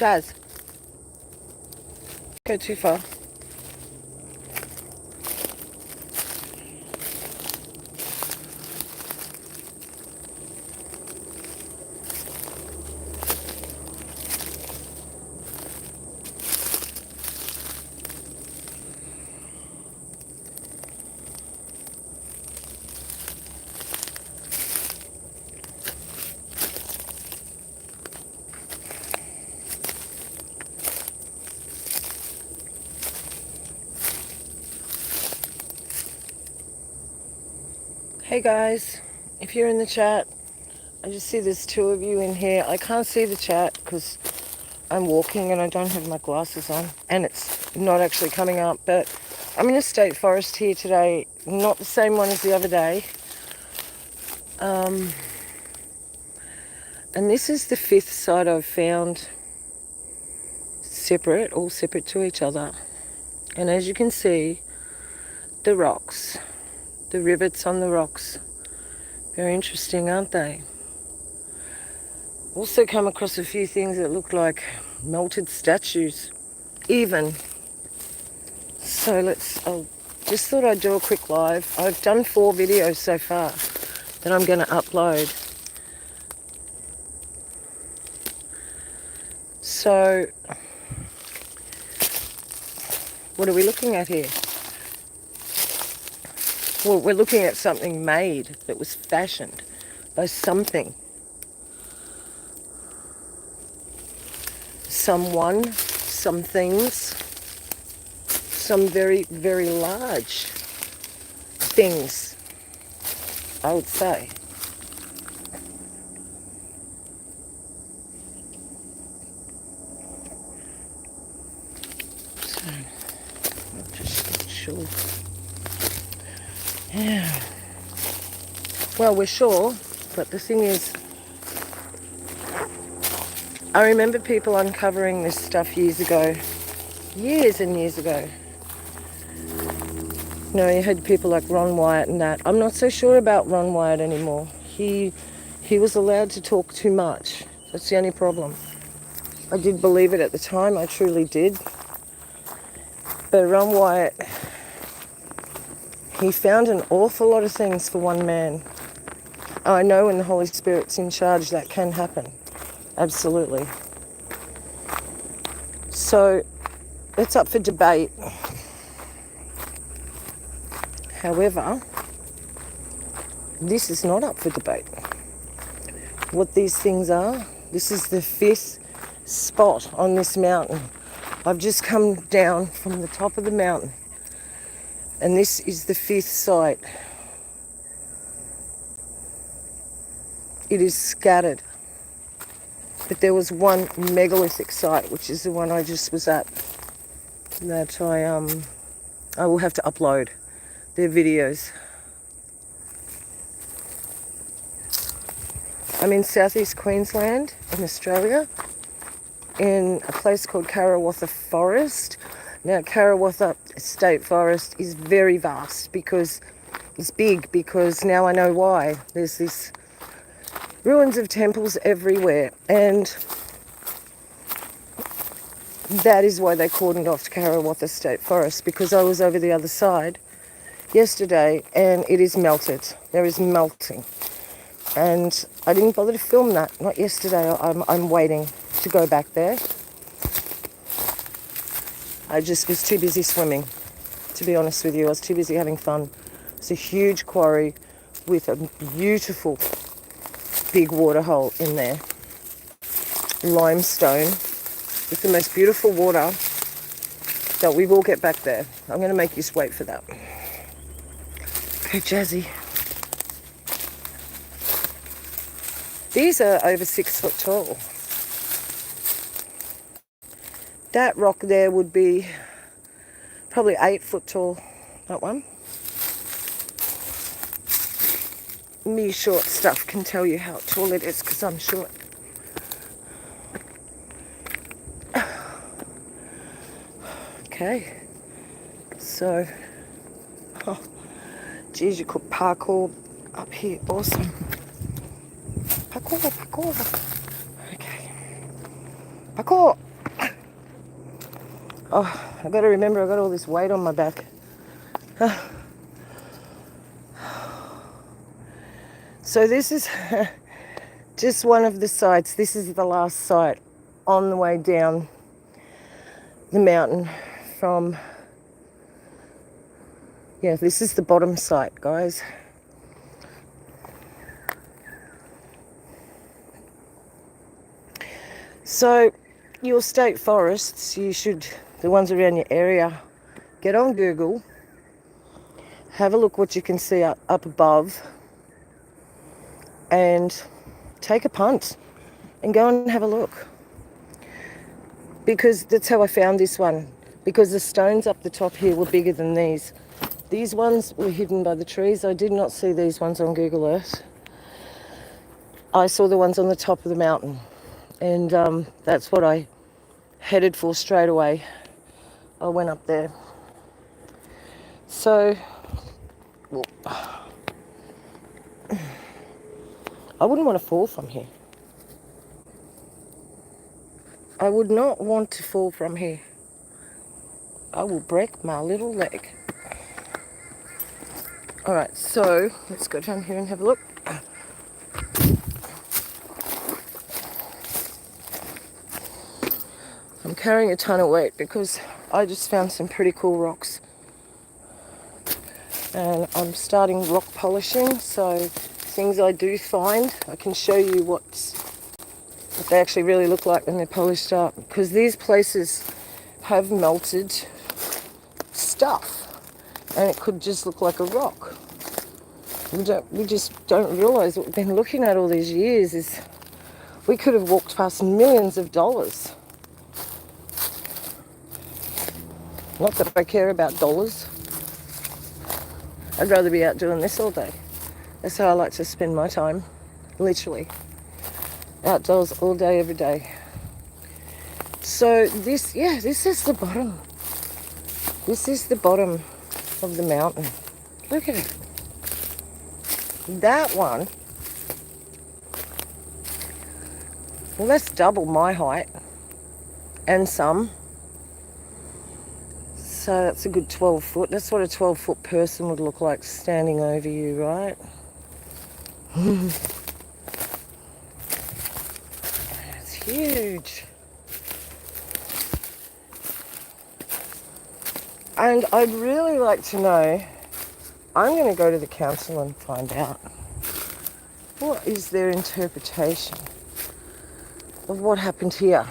Chaz. Go too far. Hey guys, if you're in the chat, I just see there's two of you in here. I can't see the chat because I'm walking and I don't have my glasses on and it's not actually coming up, but I'm in a state forest here today, not the same one as the other day. And this is the fifth site I've found separate, all separate to each other. And as you can see, the rocks, the rivets on the rocks, very interesting, aren't they? Also come across a few things that look like melted statues, even. So I just thought I'd do a quick live. I've done 4 videos so far that I'm going to upload. So, what are we looking at here? Well, we're looking at something made that was fashioned by something. Someone, some things, some very, very large things, I would say. So, I'm just not sure. Yeah. Well, we're sure, but the thing is, I remember people uncovering this stuff years ago, years and years ago. You know, you had people like Ron Wyatt and that. I'm not so sure about Ron Wyatt anymore. He was allowed to talk too much. That's the only problem. I did believe it at the time, I truly did. But Ron Wyatt, he found an awful lot of things for one man. I know when the Holy Spirit's in charge, that can happen. Absolutely. So, it's up for debate. However, this is not up for debate. What these things are, this is the 5th spot on this mountain. I've just come down from the top of the mountain, and this is the 5th site. It is scattered. But there was one megalithic site, which is the one I just was at, that I will have to upload their videos. I'm in southeast Queensland in Australia, in a place called Karawatha Forest. Now, Karawatha State Forest is very vast because it's big, because now I know why. There's this ruins of temples everywhere, and that is why they cordoned off Karawatha State Forest, because I was over the other side yesterday and it is melted. There is melting. And I didn't bother to film that, not yesterday. I'm waiting to go back there. I just was too busy swimming, to be honest with you. I was too busy having fun. It's a huge quarry with a beautiful big water hole in there. Limestone with the most beautiful water that we will get back there. I'm going to make you wait for that. Okay, Jazzy. These are over 6 foot tall. That rock there would be probably 8 foot tall, that one. Me short stuff can tell you how tall it is because I'm short. Okay, so, oh, geez, you could parkour up here, awesome. Parkour. Okay, parkour. Oh, I've got to remember I've got all this weight on my back. So this is just one of the sites. This is the last site on the way down the mountain from, yeah, this is the bottom site, guys. So your state forests, you should, the ones around your area, get on Google, have a look what you can see up above, and take a punt and go and have a look. Because that's how I found this one. Because the stones up the top here were bigger than these. These ones were hidden by the trees. I did not see these ones on Google Earth. I saw the ones on the top of the mountain. And that's what I headed for straight away. I went up there. So, well, I wouldn't want to fall from here. I would not want to fall from here. I will break my little leg. Alright, so let's go down here and have a look. I'm carrying a ton of weight because I just found some pretty cool rocks. And I'm starting rock polishing, so things I do find, I can show you what they actually really look like when they're polished up. Because these places have melted stuff, and it could just look like a rock. We just don't realise what we've been looking at all these years is we could have walked past millions of dollars. Not that I care about dollars. I'd rather be out doing this all day. That's how I like to spend my time, literally. Outdoors all day, every day. So this is the bottom. This is the bottom of the mountain. Look at it. That one, well, that's double my height and some. So that's a good 12 foot. That's what a 12-foot person would look like standing over you, right? It's huge. And I'd really like to know, I'm going to go to the council and find out what is their interpretation of what happened here.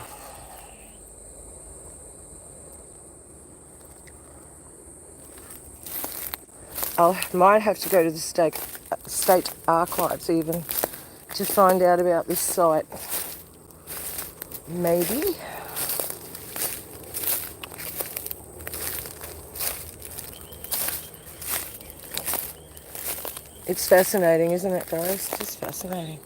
I might have to go to the state archives even to find out about this site. Maybe. It's fascinating, isn't it, guys? Just fascinating.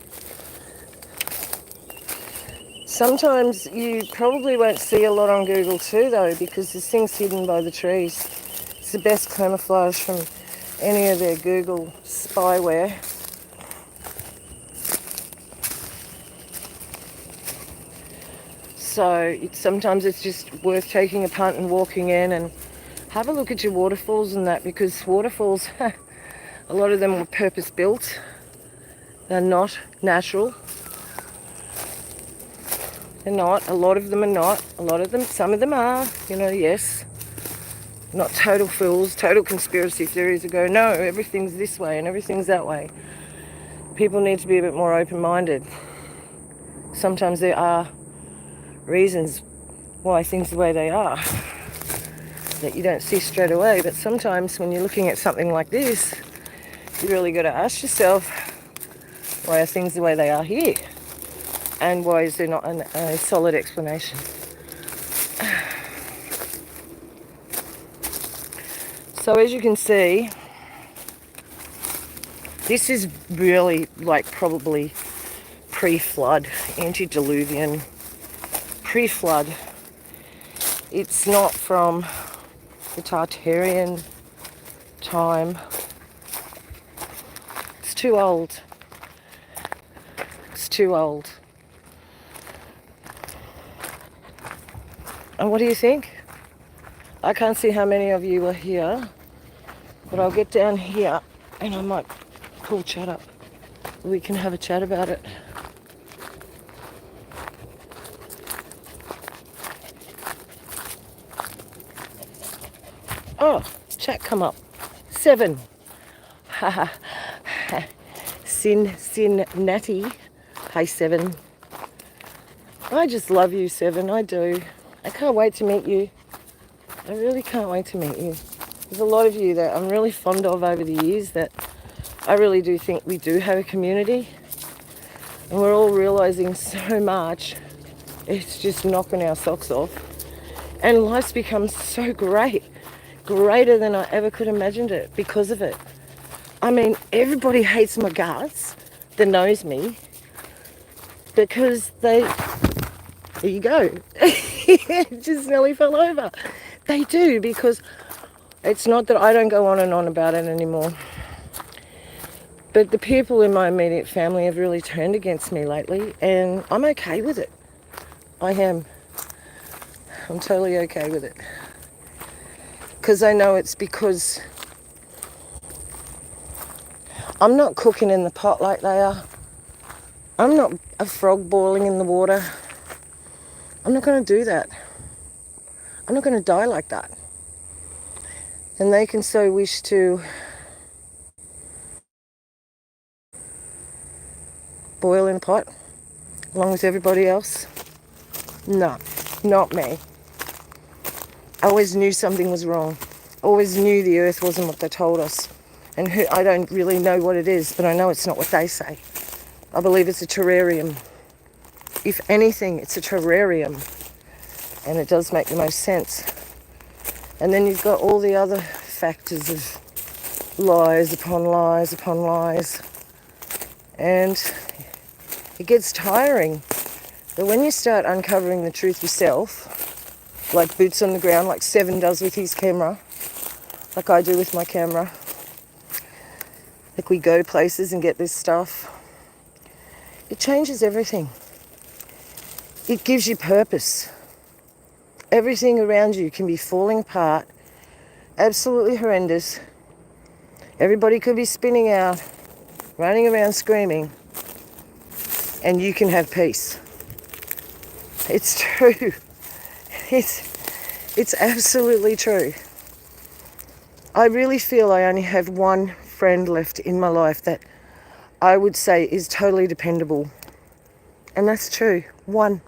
Sometimes you probably won't see a lot on Google too, though, because there's things hidden by the trees. It's the best camouflage from any of their Google spyware. So sometimes it's just worth taking a punt and walking in and have a look at your waterfalls and that, because waterfalls, a lot of them were purpose built. They're not natural. They're not. A lot of them are not. A lot of them, some of them are, yes. Not total fools, total conspiracy theories that go, no, everything's this way and everything's that way. People need to be a bit more open-minded. Sometimes there are reasons why things are the way they are that you don't see straight away, but sometimes when you're looking at something like this, you really got to ask yourself, why are things the way they are here? And why is there not a solid explanation? So as you can see, this is really like probably pre-flood, antediluvian, pre-flood. It's not from the Terrarium time. It's too old. It's too old. And what do you think? I can't see how many of you are here, but I'll get down here and I might pull chat up. We can have a chat about it. Oh, chat come up. 7. Sin Natty. Hey 7. I just love you 7, I do. I can't wait to meet you. I really can't wait to meet you. There's a lot of you that I'm really fond of over the years that I really do think we do have a community. And we're all realising so much. It's just knocking our socks off. And life's become so great. Greater than I ever could have imagined it because of it. I mean, everybody hates my guts that knows me because there you go. It just nearly fell over. They do, because it's not that I don't go on and on about it anymore. But the people in my immediate family have really turned against me lately, and I'm okay with it. I am. I'm totally okay with it. Because I know it's because I'm not cooking in the pot like they are. I'm not a frog boiling in the water. I'm not going to do that. I'm not going to die like that. And they can so wish to boil in a pot along with everybody else. No, not me. I always knew something was wrong. Always knew the earth wasn't what they told us. And I don't really know what it is, but I know it's not what they say. I believe it's a terrarium. If anything, it's a terrarium. And it does make the most sense. And then you've got all the other factors of lies upon lies upon lies. And it gets tiring. But when you start uncovering the truth yourself, like boots on the ground, like 7 does with his camera, like I do with my camera, like we go places and get this stuff, it changes everything. It gives you purpose. Everything around you can be falling apart, absolutely horrendous. Everybody could be spinning out, running around screaming, and you can have peace. It's true. It's absolutely true. I really feel I only have one friend left in my life that I would say is totally dependable. And that's true. One.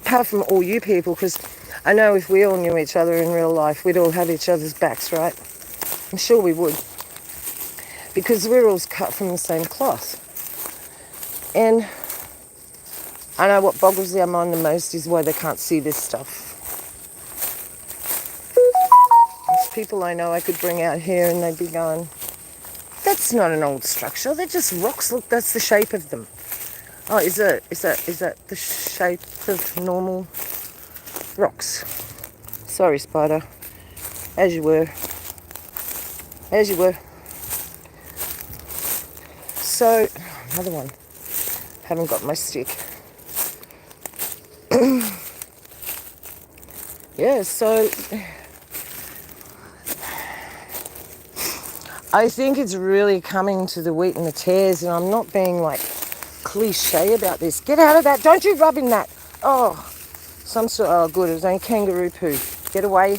Apart from all you people, because I know if we all knew each other in real life, we'd all have each other's backs, right? I'm sure we would. Because we're all cut from the same cloth. And I know what boggles their mind the most is why they can't see this stuff. There's people I know I could bring out here and they'd be going, that's not an old structure, they're just rocks, look, that's the shape of them. Oh, is that the shape of normal rocks? Sorry, spider. As you were. So, another one. Haven't got my stick. Yeah, so I think it's really coming to the wheat and the tares, and I'm not being like cliche about this. Get out of that. Don't you rub in that. Oh, some sort. Oh, good. It was only kangaroo poo. Get away.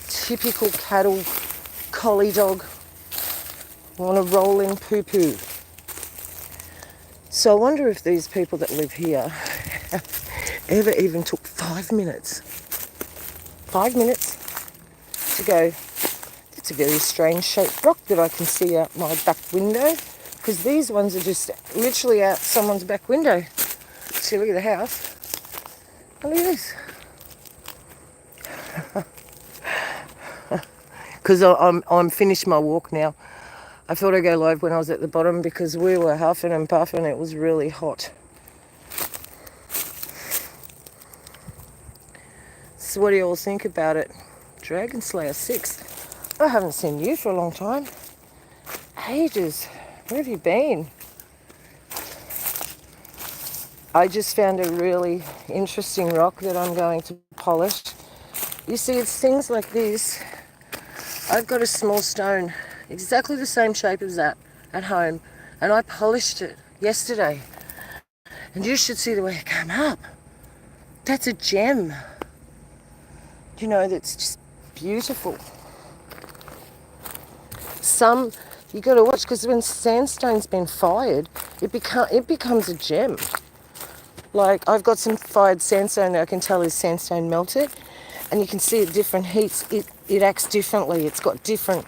Typical cattle collie dog. Want to roll in poo poo. So I wonder if these people that live here ever even took 5 minutes. 5 minutes to go, it's a very strange shaped rock that I can see out my back window, because these ones are just literally out someone's back window. See, look at the house. Oh, look at this. Because I'm finished my walk now. I thought I'd go live when I was at the bottom because we were huffing and puffing. It was really hot. So what do you all think about it? Dragon Slayer 6. I haven't seen you for a long time. Ages. Where have you been? I just found a really interesting rock that I'm going to polish You see, it's things like this. I've got a small stone, exactly the same shape as that at home, and I polished it yesterday. And you should see the way it came up. That's a gem. You know, that's just beautiful. Some, you got to watch, because when sandstone's been fired, it becomes a gem. Like, I've got some fired sandstone that I can tell is sandstone melted, and you can see at different heats, it acts differently. It's got different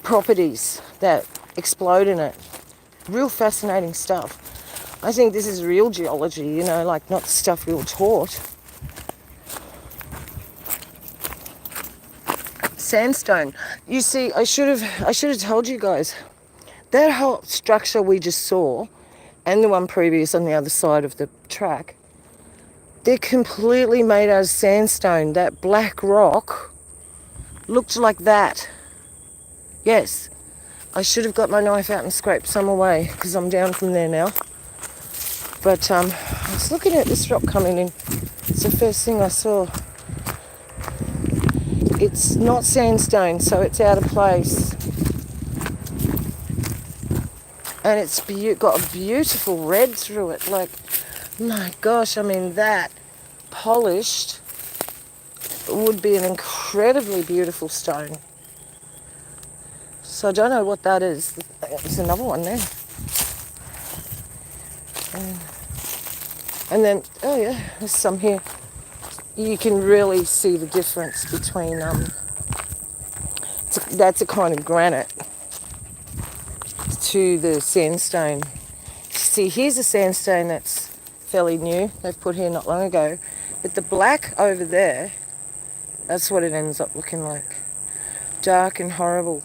properties that explode in it. Real fascinating stuff. I think this is real geology, you know, like not the stuff we were taught. Sandstone. You see, I should have told you guys, that whole structure we just saw, and the one previous on the other side of the track, they're completely made out of sandstone. That black rock looked like that. Yes, I should have got my knife out and scraped some away, because I'm down from there now. But I was looking at this rock coming in. It's the first thing I saw. It's not sandstone, so it's out of place. And it's got a beautiful red through it. Like, my gosh, I mean, that polished would be an incredibly beautiful stone. So I don't know what that is. There's another one there. And then, oh yeah, there's some here. You can really see the difference between, that's a kind of granite to the sandstone. See, here's a sandstone that's fairly new. They've put here not long ago. But the black over there, that's what it ends up looking like. Dark and horrible.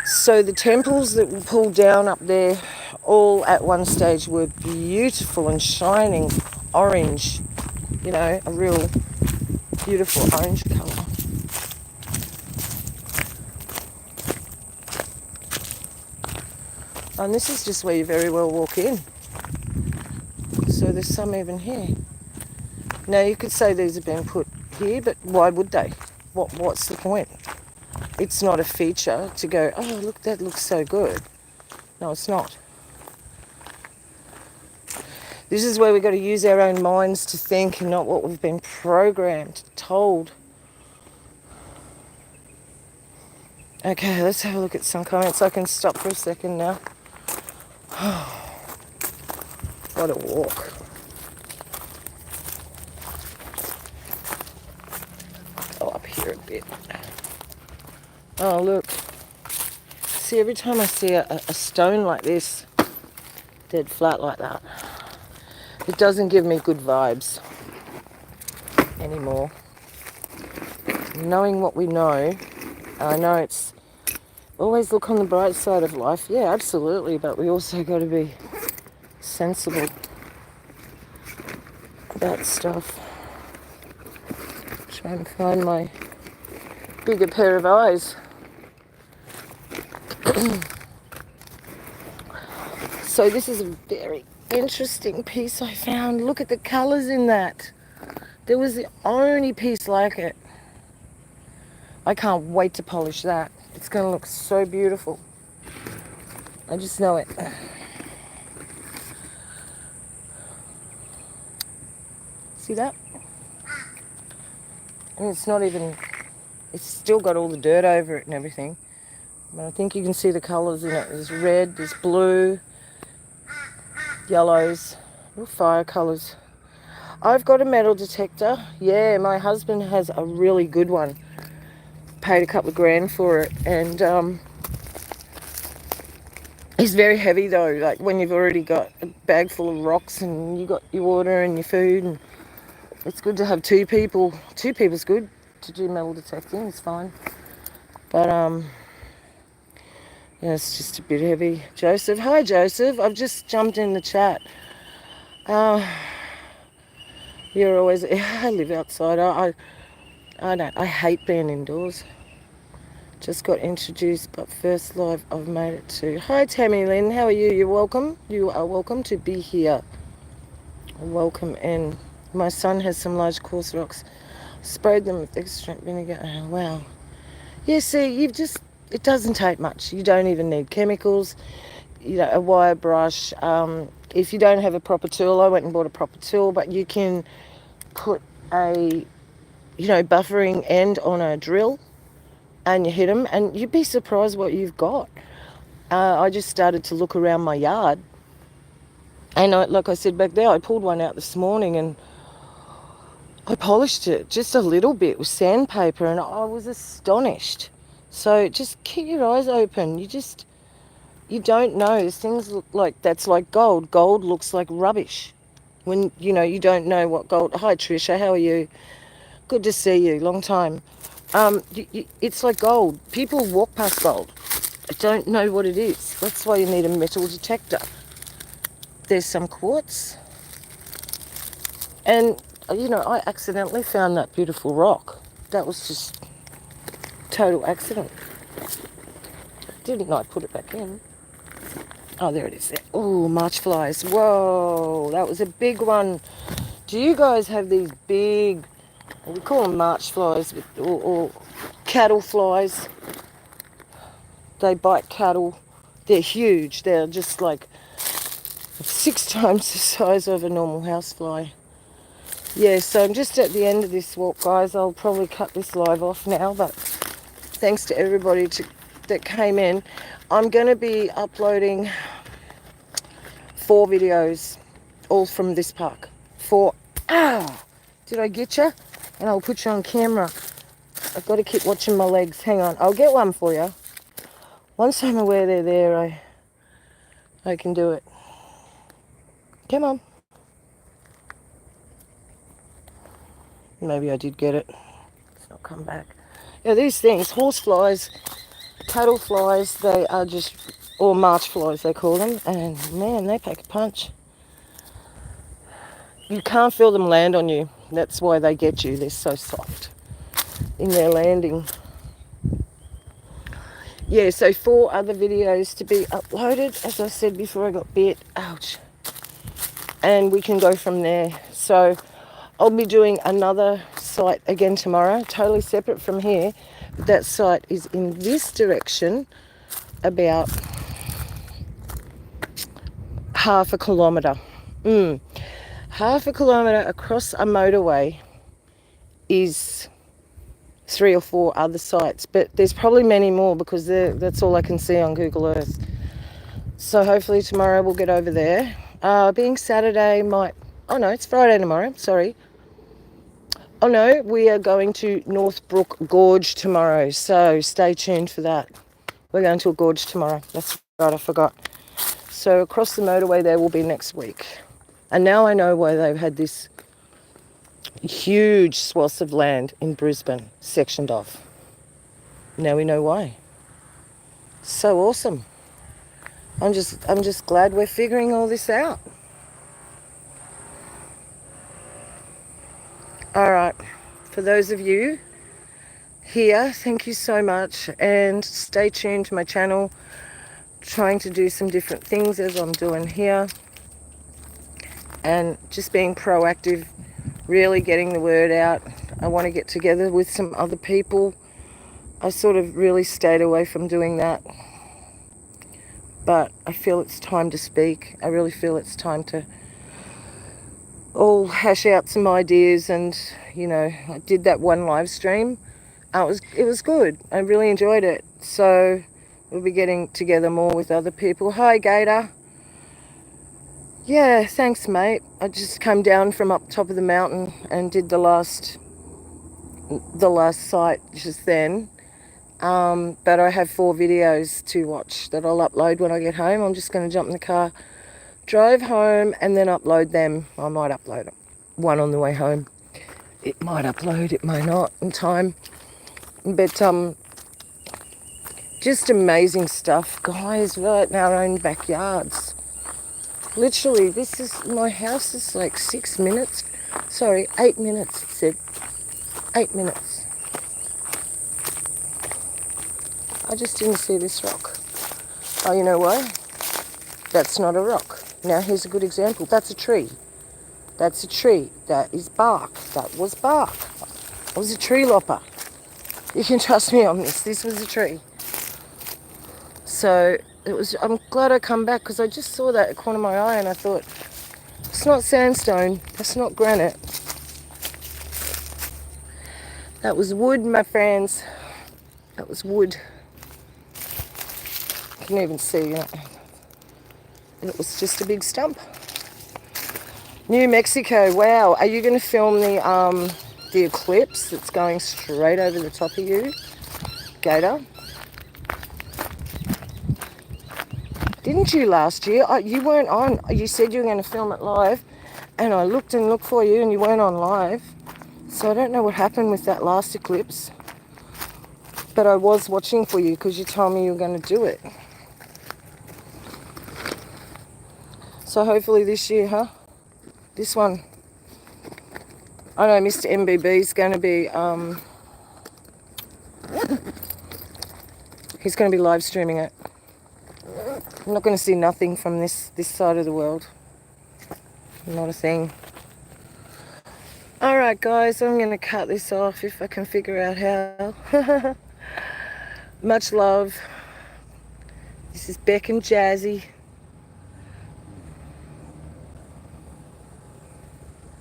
So the temples that were pulled down up there, all at one stage were beautiful and shining orange. You know, a real beautiful orange colour. And this is just where you very well walk in. So there's some even here. Now you could say these have been put here, but why would they? What's the point? It's not a feature to go, oh look, that looks so good. No, it's not. This is where we've got to use our own minds to think and not what we've been programmed, told. Okay, let's have a look at some comments. I can stop for a second now. What a walk. Go up here a bit. Oh, look. See, every time I see a stone like this, dead flat like that, it doesn't give me good vibes anymore. Knowing what we know, I know it's always look on the bright side of life. Yeah, absolutely, but we also got to be sensible about stuff. Try and find my bigger pair of eyes. So this is a very interesting piece I found. Look at the colours in that. There was the only piece like it. I can't wait to polish that. It's going to look so beautiful. I just know it. See that? And it's not even, it's still got all the dirt over it and everything. But I think you can see the colours in it. There's red, there's blue, yellows, all fire colours. I've got a metal detector. Yeah, my husband has a really good one. Paid a couple of grand for it, and it's very heavy though. Like when you've already got a bag full of rocks and you got your water and your food, and it's good to have two people. Two people's good to do metal detecting. It's fine, but yeah, it's just a bit heavy. Joseph, hi Joseph. I've just jumped in the chat. You're always. I live outside. I hate being indoors. Just got introduced, but first live I've made it to. Hi Tammy Lynn, how are you? You're welcome. You are welcome to be here. Welcome in. My son has some large coarse rocks. Sprayed them with extra vinegar. Oh, wow. Yeah, see, it doesn't take much. You don't even need chemicals, a wire brush. If you don't have a proper tool, I went and bought a proper tool, but you can put a, buffering end on a drill and you hit them and you'd be surprised what you've got. I just started to look around my yard and like I said back there, I pulled one out this morning and I polished it just a little bit with sandpaper and I was astonished. So just keep your eyes open. You don't know. Things look like that's like gold. Gold looks like rubbish when, you don't know what gold. Hi, Tricia. How are you? Good to see you. Long time. It's like gold. People walk past gold. I don't know what it is. That's why you need a metal detector. There's some quartz. And, I accidentally found that beautiful rock. That was just total accident. Didn't I put it back in? Oh, there it is. There. Oh, march flies. Whoa, that was a big one. Do you guys have these big, we call them march flies or cattle flies? They bite cattle. They're huge. They're just like 6 times the size of a normal housefly. Yeah, so I'm just at the end of this walk, guys. I'll probably cut this live off now, but thanks to everybody that came in. I'm going to be uploading 4 videos, all from this park. 4. Did I get you? And I'll put you on camera. I've got to keep watching my legs. Hang on, I'll get one for you. Once I'm aware they're there, I can do it. Come on. Maybe I did get it. It's not come back. Yeah, these things, horse flies, cattle flies, they are just, or march flies they call them, and man, they pack a punch. You can't feel them land on you. That's why they get you. They're so soft in their landing. Yeah, so 4 other videos to be uploaded, as I said before I got bit. Ouch. And we can go from there. So I'll be doing another site again tomorrow, totally separate from here. But that site is in this direction, about half a kilometre. Half a kilometre across a motorway is 3 or 4 other sites, but there's probably many more because that's all I can see on Google Earth. So hopefully tomorrow we'll get over there. Being Saturday, it's Friday tomorrow, sorry. Oh no, we are going to Northbrook Gorge tomorrow, so stay tuned for that. We're going to a gorge tomorrow. That's right, I forgot. So across the motorway there will be next week. And now I know why they've had this huge swaths of land in Brisbane sectioned off. Now we know why. So awesome. I'm just glad we're figuring all this out. All right, for those of you here, thank you so much, and stay tuned to my channel. Trying to do some different things as I'm doing here, and just being proactive, really getting the word out. I want to get together with some other people. I sort of really stayed away from doing that, but I feel it's time to speak. I really feel it's time to all hash out some ideas, and I did that one live stream. It was good. I really enjoyed it. So we'll be getting together more with other people. Hi, Gator. Yeah, thanks, mate. I just come down from up top of the mountain and did the last site just then. But I have 4 videos to watch that I'll upload when I get home. I'm just going to jump in the car, drive home, and then upload them. I might upload one on the way home. It might upload, it may not in time. But just amazing stuff, guys, right in our own backyards. Literally, my house is like 6 minutes. Sorry, 8 minutes, it said. 8 minutes. I just didn't see this rock. Oh, you know why? That's not a rock. Now, here's a good example. That's a tree. That's a tree. That is bark. That was bark. It was a tree lopper. You can trust me on this. This was a tree. So it was. I'm glad I come back because I just saw that at the corner of my eye and I thought, it's not sandstone. That's not granite. That was wood, my friends. That was wood. You can even see it. It was just a big stump. New Mexico. Wow. Are you going to film the eclipse that's going straight over the top of you, Gator? Didn't you last year? You weren't on. You said you were going to film it live, and I looked and looked for you, and you weren't on live. So I don't know what happened with that last eclipse. But I was watching for you because you told me you were going to do it. So hopefully this year, huh? This one. I know Mr. MBB is going to be, he's going to be live streaming it. I'm not going to see nothing from this side of the world. Not a thing. Alright guys, I'm going to cut this off if I can figure out how. Much love. This is Beck and Jazzy.